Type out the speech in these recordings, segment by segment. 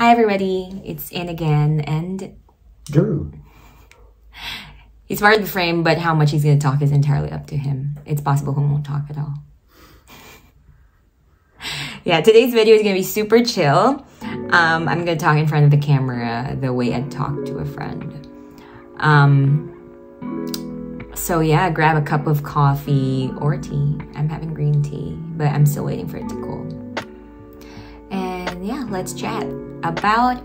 Hi everybody, it's Ann again, and Drew. He's part of the frame, but how much he's going to talk is entirely up to him. It's possible he won't talk at all. Yeah, today's video is going to be super chill. I'm going to talk in front of the camera the way I'd talk to a friend. So yeah, grab a cup of coffee or tea. I'm having green tea, but I'm still waiting for it to cool. And yeah, let's chat about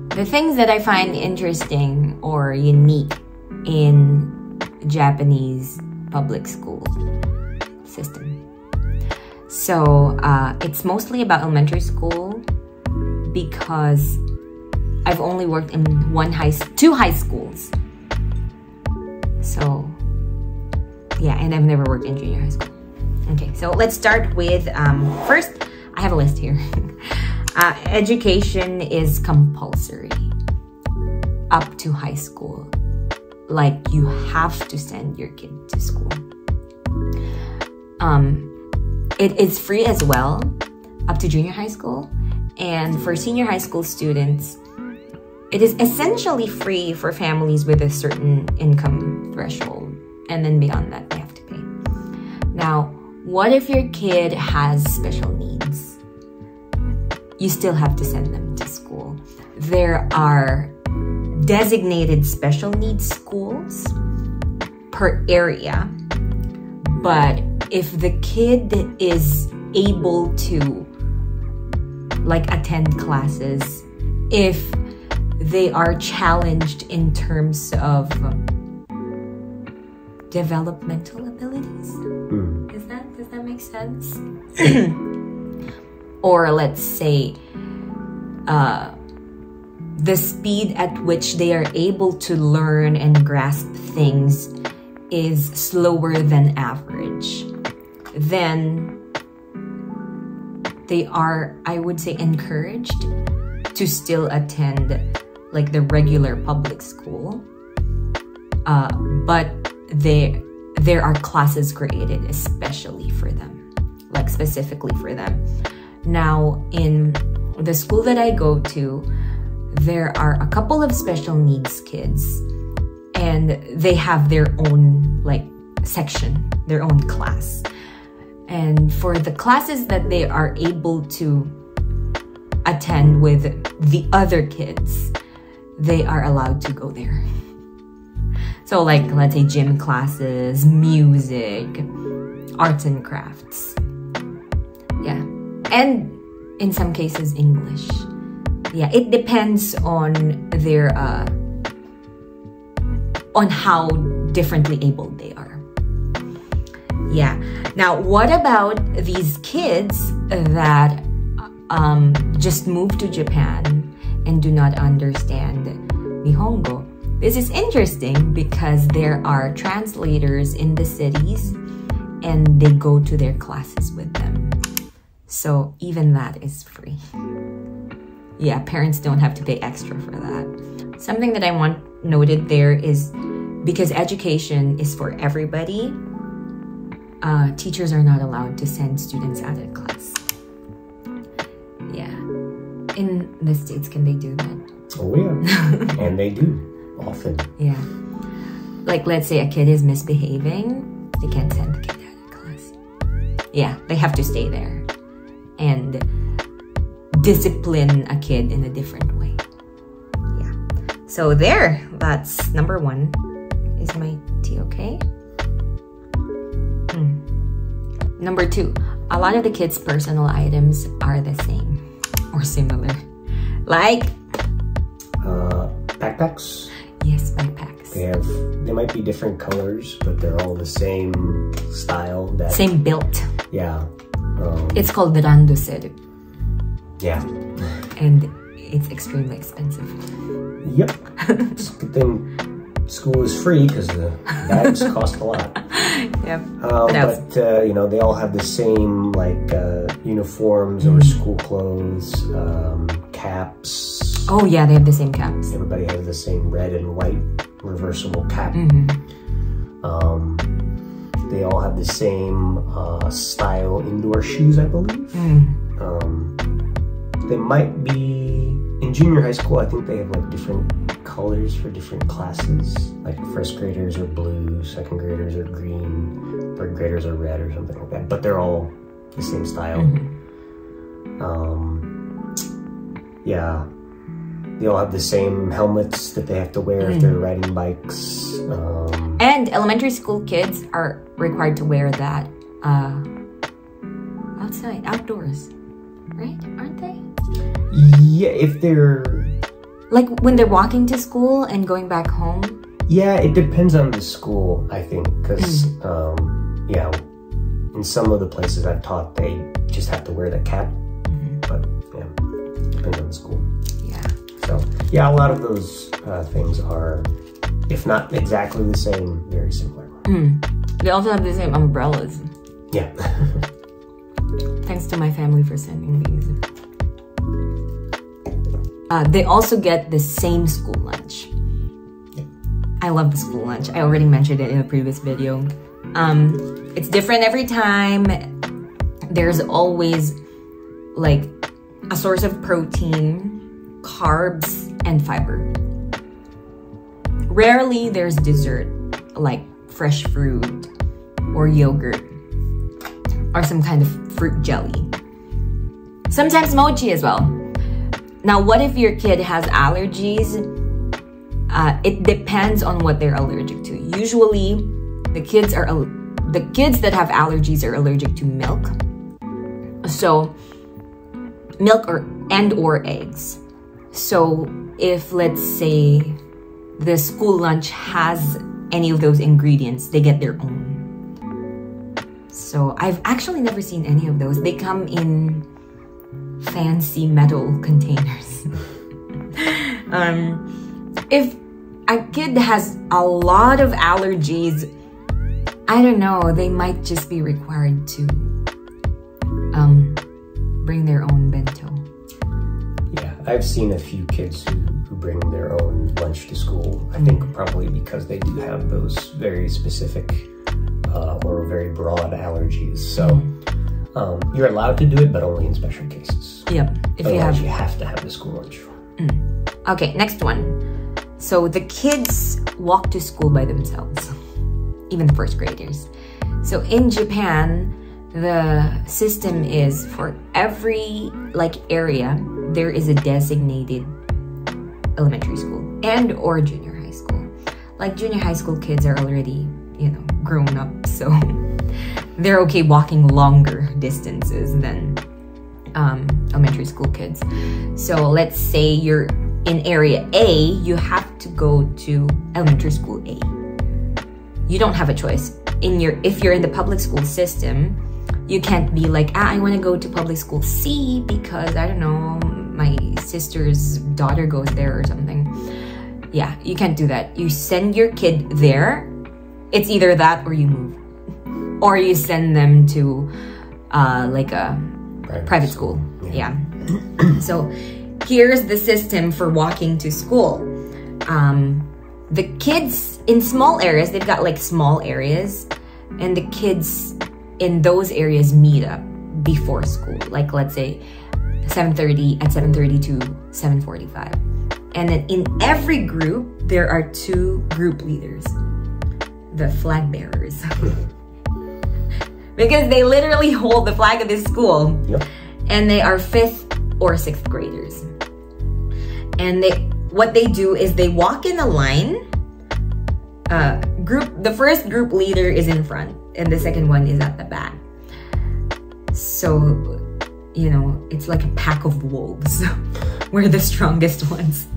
the things that I find interesting or unique in Japanese public school system. So it's mostly about elementary school because I've only worked in two high schools. So yeah, and I've never worked in junior high school. Okay, so let's start with first, I have a list here. Education is compulsory up to high school. Like, you have to send your kid to school. It is free as well up to junior high school. And for senior high school students, it is essentially free for families with a certain income threshold. And then beyond that, they have to pay. Now, what if your kid has special needs? You still have to send them to school. There are designated special needs schools per area, but if the kid is able to attend classes, if they are challenged in terms of developmental abilities, does that make sense? Or let's say the speed at which they are able to learn and grasp things is slower than average, then they are, I would say, encouraged to still attend the regular public school. But there are classes created especially for them, specifically for them. Now, in the school that I go to, there are a couple of special needs kids, and they have their own section, their own class. And for the classes that they are able to attend with the other kids, they are allowed to go there. So let's say gym classes, music, arts and crafts. Yeah. And in some cases, English. Yeah, it depends on their, on how differently abled they are. Yeah. Now, what about these kids that just moved to Japan and do not understand Nihongo? This is interesting because there are translators in the cities and they go to their classes with them. So even that is free. Yeah, parents don't have to pay extra for that. Something that I want noted there is because education is for everybody, teachers are not allowed to send students out of class. Yeah. In the States, can they do that? Oh yeah, and they do, often. Yeah. Let's say a kid is misbehaving, they can't send the kid out of class. Yeah, they have to stay there and discipline a kid in a different way. Yeah. So there, that's number one. Is my tea okay? Number two, a lot of the kids' personal items are the same or similar. Backpacks? Yes, backpacks. They might be different colors, but they're all the same style. Same built. Yeah. It's called randoseru. Yeah. And it's extremely expensive. Yep. It's a good thing school is free because the bags cost a lot. Yep. But you know, they all have the same uniforms or school clothes, caps. Oh yeah, they have the same caps. Everybody has the same red and white reversible cap. They all have the same style indoor shoes, I believe. They might be in junior high school, I think they have like different colors for different classes. Like first graders are blue, second graders are green, third graders are red or something like that. But they're all the same style. Yeah, they all have the same helmets that they have to wear if they're riding bikes. And elementary school kids are required to wear that outside, outdoors, right? Aren't they? Yeah, if they're... Like when they're walking to school and going back home? Yeah, it depends on the school, I think, because, yeah, in some of the places I've taught, they just have to wear the cap, but, yeah, depends on the school. Yeah. So, yeah, a lot of those things are, if not exactly the same, very similar. They also have the same umbrellas. Yeah. Thanks to my family for sending these. They also get the same school lunch. I love the school lunch. I already mentioned it in a previous video. It's different every time. There's always like a source of protein, carbs, and fiber. Rarely there's dessert like fresh fruit or yogurt or some kind of fruit jelly. Sometimes mochi as well. Now, what if your kid has allergies? It depends on what they're allergic to. Usually, the kids that have allergies are allergic to milk. So, milk or eggs. So, if let's say the school lunch has any of those ingredients, they get their own. So, I've actually never seen any of those. They come in fancy metal containers. If a kid has a lot of allergies, I don't know, they might just be required to bring their own bento. Yeah, I've seen a few kids who bring their own lunch to school. I think probably because they do have those very specific or very broad allergies. So you're allowed to do it, but only in special cases. Yep. If Otherwise, you have to have the school lunch. Okay, next one. So the kids walk to school by themselves, even the first graders. So in Japan, the system is for every area, there is a designated elementary school and or junior high school. Like junior high school kids are already, grown up, so they're okay walking longer distances than elementary school kids. So let's say you're in area A, you have to go to elementary school A. You don't have a choice. If you're in the public school system, you can't be like, I want to go to public school C because, I don't know, my sister's daughter goes there or something. Yeah, you can't do that. You send your kid there. It's either that or you move. Or you send them to a private school. Yeah. So here's the system for walking to school. The kids in small areas, they've got small areas, and the kids in those areas meet up before school. Like let's say 7:30 at 7:30 to 7:45. And then in every group, there are 2 group leaders, the flag bearers. Because they literally hold the flag of this school. Yep. And they are 5th or 6th graders. And what they do is they walk in a line. The first group leader is in front and the second one is at the back. So, it's like a pack of wolves where the strongest ones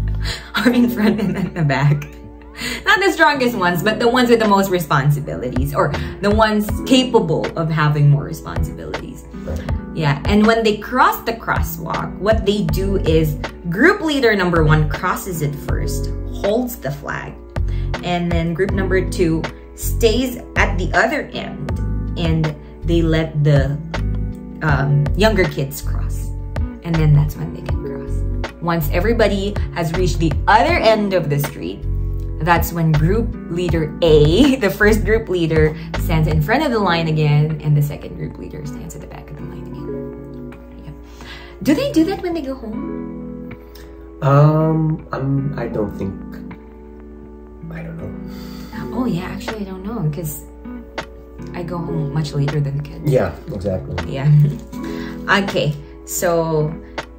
are in front and at the back. Not the strongest ones, but the ones with the most responsibilities, or the ones capable of having more responsibilities. Yeah, and when they cross the crosswalk, what they do is group leader number 1 crosses it first, holds the flag, and then group number 2 stays at the other end, and they let the younger kids cross, and then that's when they can cross. Once everybody has reached the other end of the street, that's when group leader A, the first group leader, stands in front of the line again, and the second group leader stands at the back of the line again. Yeah. Do they do that when they go home? I don't think. I don't know. Oh yeah, actually I don't know because I go home much later than the kids. Yeah, exactly. Yeah. Okay, so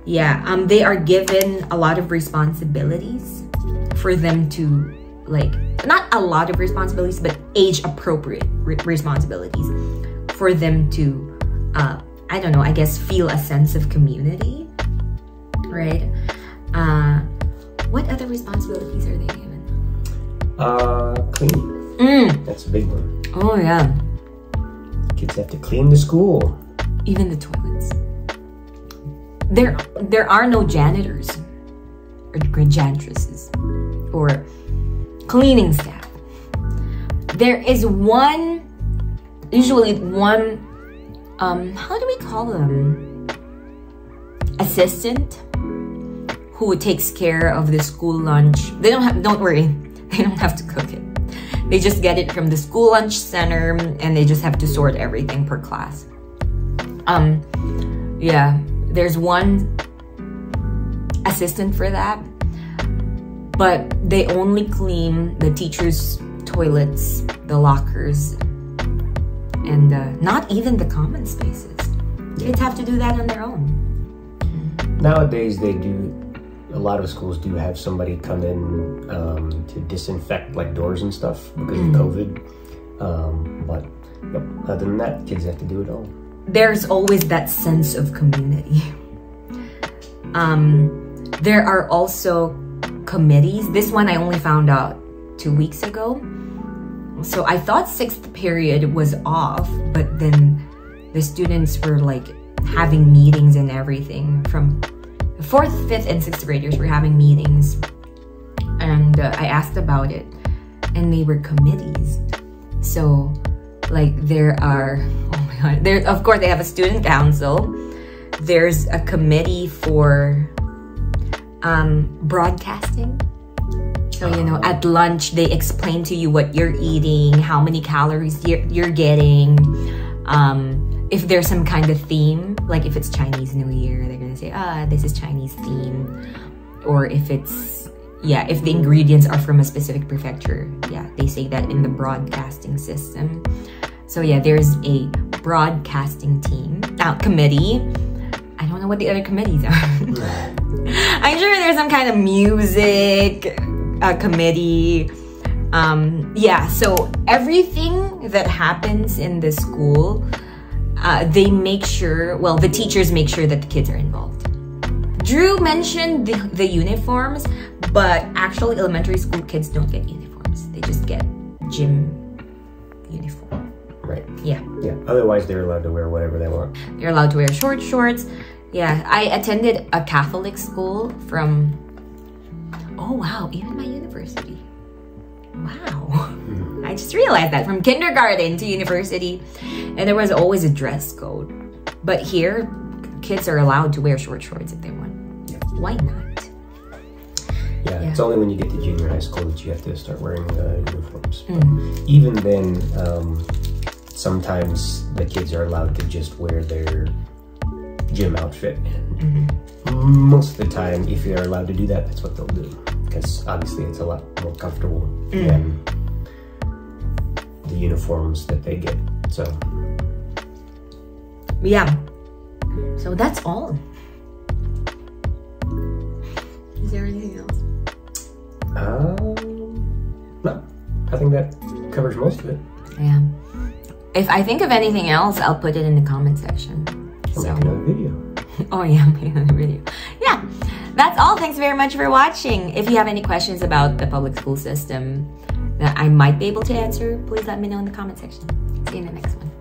yeah, they are given a lot of responsibilities for them to, like, not a lot of responsibilities, but age appropriate responsibilities for them to, I don't know, I guess feel a sense of community, right? What other responsibilities are they given? Cleaning. That's a big one. Oh yeah. Kids have to clean the school. Even the toilets. There are no janitors or janitresses or cleaning staff. There is usually one, how do we call them? Assistant who takes care of the school lunch. Don't worry, they don't have to cook it. They just get it from the school lunch center and they just have to sort everything per class. Yeah, there's one assistant for that, but they only clean the teachers' toilets, the lockers, and not even the common spaces. Kids have to do that on their own. Nowadays, a lot of schools do have somebody come in to disinfect like doors and stuff because of COVID. But yep, other than that, kids have to do it all. There's always that sense of community. There are also committees. This one I only found out 2 weeks ago. So I thought 6th period was off, but then the students were like having meetings and everything. From 4th, 5th, and 6th graders were having meetings. And I asked about it, and they were committees. So like there are, oh my God, of course they have a student council. There's a committee for broadcasting. So, you know, at lunch, they explain to you what you're eating, how many calories you're getting. If there's some kind of theme, like if it's Chinese New Year, they're gonna say, this is Chinese theme. Or if it's, yeah, if the ingredients are from a specific prefecture, yeah, they say that in the broadcasting system. So yeah, there's a broadcasting team, committee. I don't know what the other committees are. I'm sure there's some kind of music committee. Yeah, so everything that happens in the school, they make sure, well, the teachers make sure that the kids are involved. Drew mentioned the uniforms, but actually elementary school kids don't get uniforms. They just get gym uniform. Right. Yeah. Yeah. Otherwise, they're allowed to wear whatever they want. They're allowed to wear short shorts. Yeah. I attended a Catholic school from, oh wow, even my university. Wow. I just realized that, from kindergarten to university. And there was always a dress code. But here, kids are allowed to wear short shorts if they want. Yeah. Why not? Yeah, it's only when you get to junior high school that you have to start wearing uniforms. Even then, sometimes the kids are allowed to just wear their gym outfit. And most of the time, if you're allowed to do that, that's what they'll do. Because obviously it's a lot more comfortable than the uniforms that they get. So, yeah. So that's all. Is there anything else? No. I think that covers most of it. Yeah. If I think of anything else, I'll put it in the comment section. I'll make another video. Oh yeah, make another video. Yeah. That's all. Thanks very much for watching. If you have any questions about the public school system that I might be able to answer, please let me know in the comment section. See you in the next one.